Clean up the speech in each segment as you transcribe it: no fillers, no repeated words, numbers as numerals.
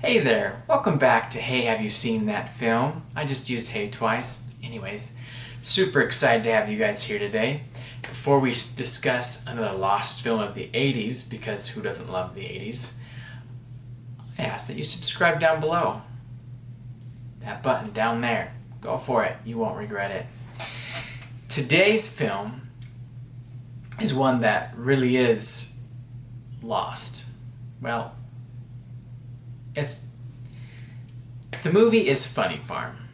Hey there, welcome back to Hey Have You Seen That Film? I just used hey twice. Anyways, super excited to have you guys here today. Before we discuss another lost film of the 80s, because who doesn't love the 80s, I ask that you subscribe down below. That button down there. Go for it, you won't regret it. Today's film is one that really is lost. Well, the movie is Funny Farm.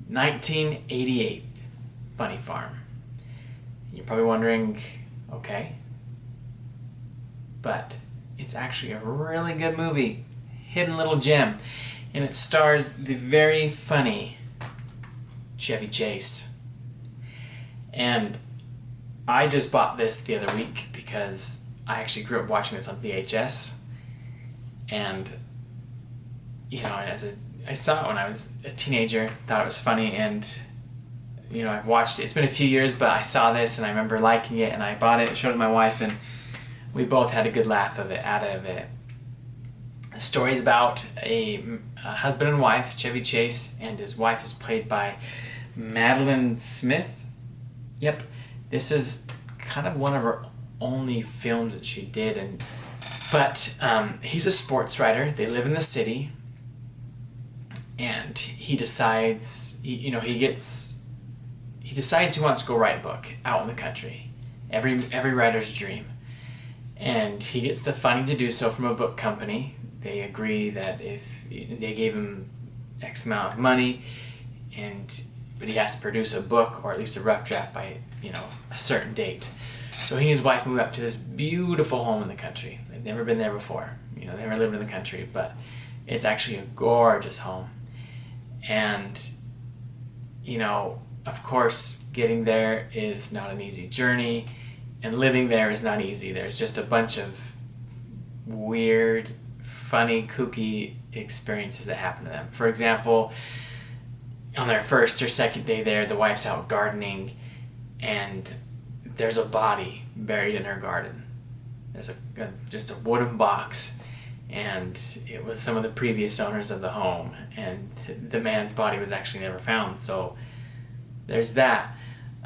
1988 Funny Farm. You're probably wondering, okay. But it's actually a really good movie. Hidden little gem. And it stars the very funny Chevy Chase. And I just bought this the other week because I actually grew up watching this on VHS. And I saw it when I was a teenager, thought it was funny, and I've watched it. It's been a few years, but I saw this and I remember liking it, and I bought it, showed it to my wife, and we both had a good laugh out of it. The story is about a husband and wife, Chevy Chase, and his wife is played by Madolyn Smith. Yep, this is kind of one of her only films that she did, but he's a sports writer. They live in the city, and he decides he decides he wants to go write a book out in the country. Every writer's dream, and he gets the funding to do so from a book company. They agree that if they gave him X amount of money, but he has to produce a book or at least a rough draft by a certain date. So he and his wife move up to this beautiful home in the country. They've never been there before. They never lived in the country, but it's actually a gorgeous home. And, of course, getting there is not an easy journey, and living there is not easy. There's just a bunch of weird, funny, kooky experiences that happen to them. For example, on their first or second day there, the wife's out gardening, and there's a body buried in her garden. There's just a wooden box, and it was some of the previous owners of the home, and the man's body was actually never found. So there's that.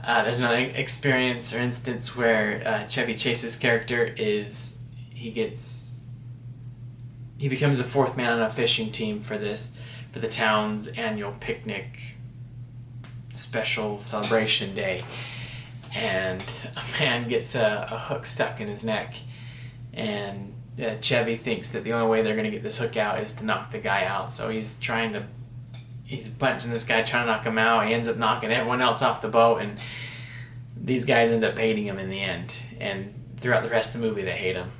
There's another experience or instance where Chevy Chase's character he becomes a fourth man on a fishing team for the town's annual picnic special celebration day. And a man gets a hook stuck in his neck, and Chevy thinks that the only way they're going to get this hook out is to knock the guy out. So he's punching this guy, trying to knock him out. He ends up knocking everyone else off the boat, and these guys end up hating him in the end. And throughout the rest of the movie, they hate him.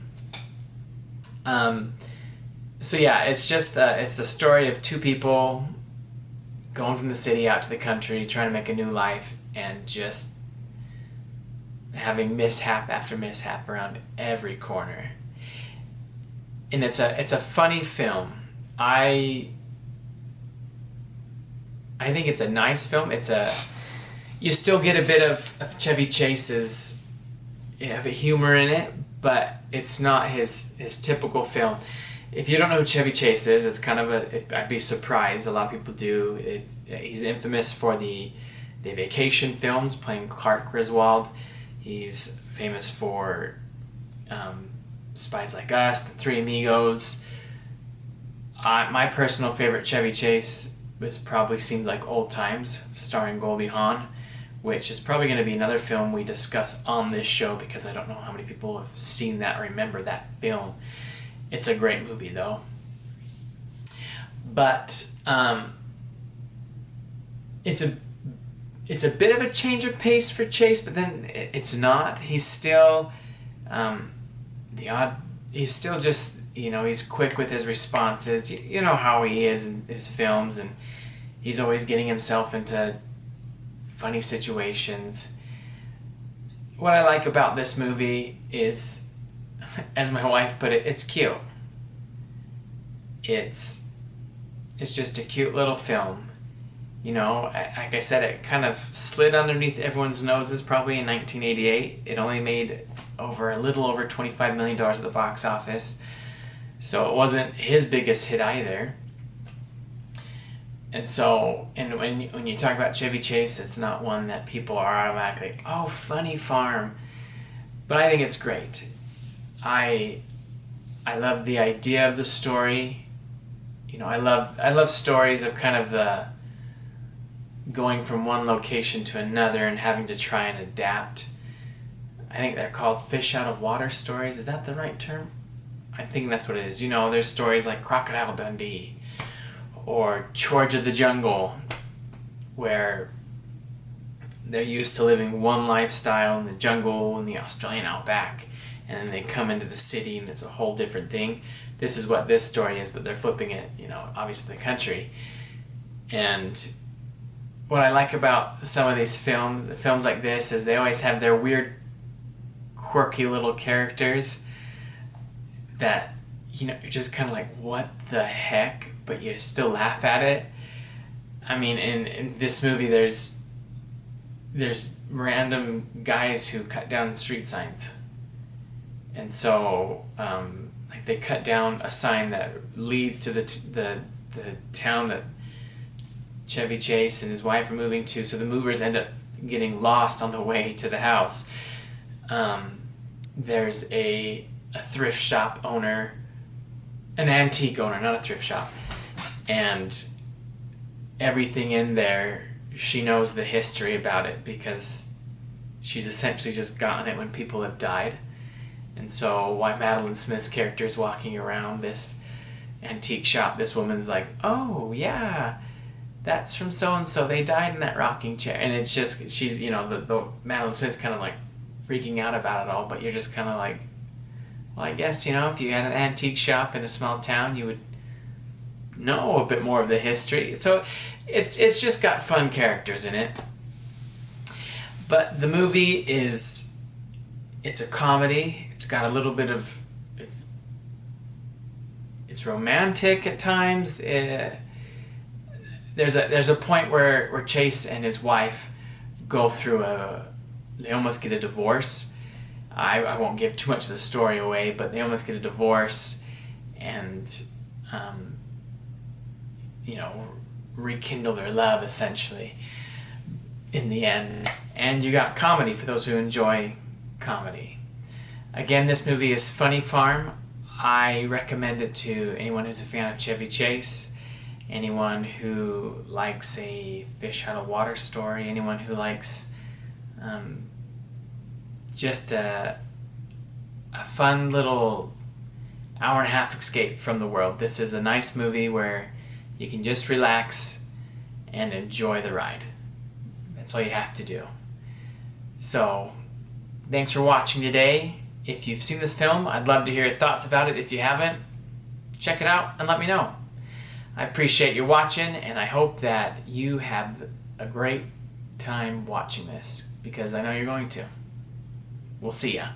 So yeah, it's just it's a story of two people going from the city out to the country, trying to make a new life, and just having mishap after mishap around every corner. And it's a funny film. I think it's a nice film. You still get a bit of Chevy Chase's humor in it, but it's not his typical film. If you don't know who Chevy Chase is, it's kind of I'd be surprised. A lot of people do. He's infamous for the vacation films, playing Clark Griswold. He's famous for Spies Like Us, The Three Amigos. My personal favorite Chevy Chase seems like Old Times, starring Goldie Hawn, which is probably going to be another film we discuss on this show because I don't know how many people have seen that or remember that film. It's a great movie, though. But it's a bit of a change of pace for Chase, but then it's not. He's still he's still just, he's quick with his responses. You know how he is in his films, and he's always getting himself into funny situations. What I like about this movie is, as my wife put it, it's cute. It's just a cute little film. Like I said, it kind of slid underneath everyone's noses probably in 1988. It only made a little over $25 million at the box office. So it wasn't his biggest hit either. And so, and when you talk about Chevy Chase, it's not one that people are automatically, oh, funny farm. But I think it's great. I love the idea of the story. You know, I love stories of kind of the going from one location to another and having to try and adapt. I think they're called fish out of water stories. Is that the right term? I think that's what it is. You know, there's stories like Crocodile Dundee or George of the Jungle, where they're used to living one lifestyle in the jungle in the Australian outback, and then they come into the city and it's a whole different thing. This is what this story is, but they're flipping it, you know, obviously the country. And what I like about some of these films, the films like this, is they always have their weird, quirky little characters that, you know, you're just kind of like, what the heck? But you still laugh at it. I mean, in this movie, there's random guys who cut down street signs. And so, like, they cut down a sign that leads to the town that Chevy Chase and his wife are moving to, so the movers end up getting lost on the way to the house. There's a thrift shop owner, an antique owner, not a thrift shop, and everything in there, she knows the history about it because she's essentially just gotten it when people have died. And so while Madolyn Smith's character is walking around this antique shop, this woman's like, oh yeah, that's from so-and-so, they died in that rocking chair. And it's just, she's, you know, the Madolyn Smith's kind of like freaking out about it all, but you're just kind of like, well, I guess, you know, if you had an antique shop in a small town, you would know a bit more of the history. So it's just got fun characters in it. But the movie it's a comedy. It's got a little bit of, it's romantic at times. There's a point where Chase and his wife go through they almost get a divorce. I won't give too much of the story away, but they almost get a divorce and, you know, rekindle their love, essentially, in the end. And you got comedy for those who enjoy comedy. Again, this movie is Funny Farm. I recommend it to anyone who's a fan of Chevy Chase, anyone who likes a fish out of water story, anyone who likes just a fun little hour and a half escape from the world. This is a nice movie where you can just relax and enjoy the ride. That's all you have to do. So, thanks for watching today. If you've seen this film, I'd love to hear your thoughts about it. If you haven't, check it out and let me know. I appreciate you watching, and I hope that you have a great time watching this, because I know you're going to. We'll see ya.